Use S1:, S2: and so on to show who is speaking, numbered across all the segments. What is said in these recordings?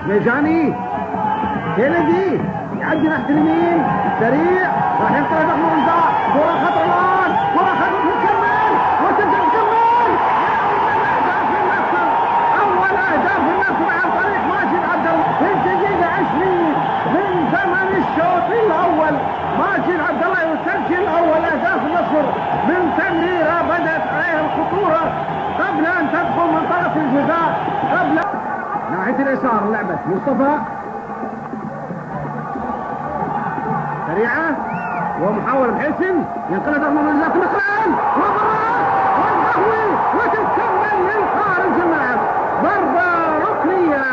S1: ميجاني كينيدي يعدي ناحية اليمين سريع راح ينطلق محمود رمزان كرة خطر الآن كرة خطر تكمل وتبدأ تكمل أهداف النصر أول أهداف النصر عن طريق ماجد عبد الله في الدقيقة 20 من زمن الشوط الأول. ماجد عبد الله يسجل أول أهداف النصر من تمريرة بدأت عليها الخطورة قبل أن تدخل منطقة الجزاء. قبل ناحية اليسار لعبة مصطفى سريعة ومحاولة بحسن ينقلها ضغط من الجزاء نقلان وبراء والقهوي وتكمل من خارج الملعب. ضربة ركنية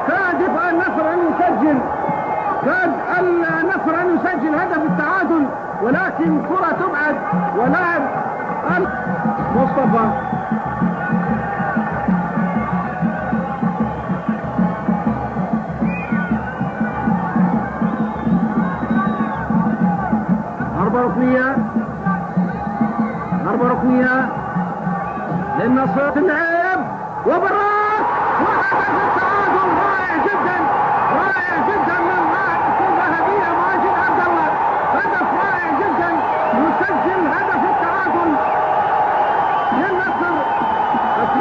S1: كاد النصر أن يسجل هدف التعادل ولكن كرة تبعد ولاعب مصطفى ضربة ركنية للنصر اللعب وبراك وهدف التعادل رائع جدا من لاعب الذهبية ماجد عبد الله. هدف رائع جدا يسجل هدف التعادل للنصر 2-2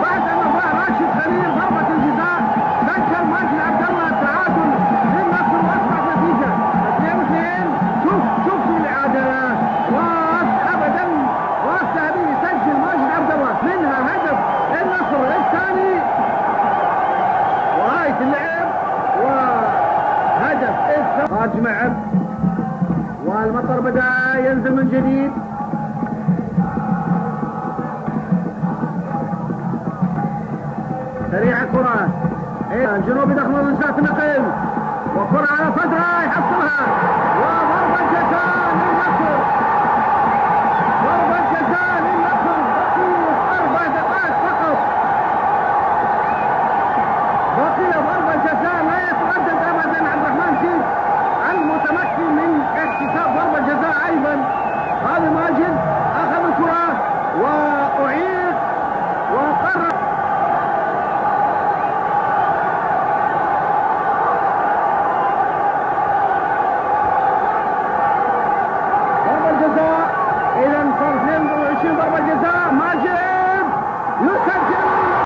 S1: بعد ما ضاع راشد خليل ضربة الجزاء سجل ماجد عبد الله التعادل للنصر واصبح نتيجة 2-2. شوف الإعادة ابدا راس ذهبي يسجل ماجد عبد الله منها هدف النصر الثاني وهاية اللعب وهدف خارج ملعب والمطر بدأ ينزل من جديد. سريعة كرة الجنوبي دخل منطقة النقل وكرة على صدره يحصلها وضربة جزاء للنصر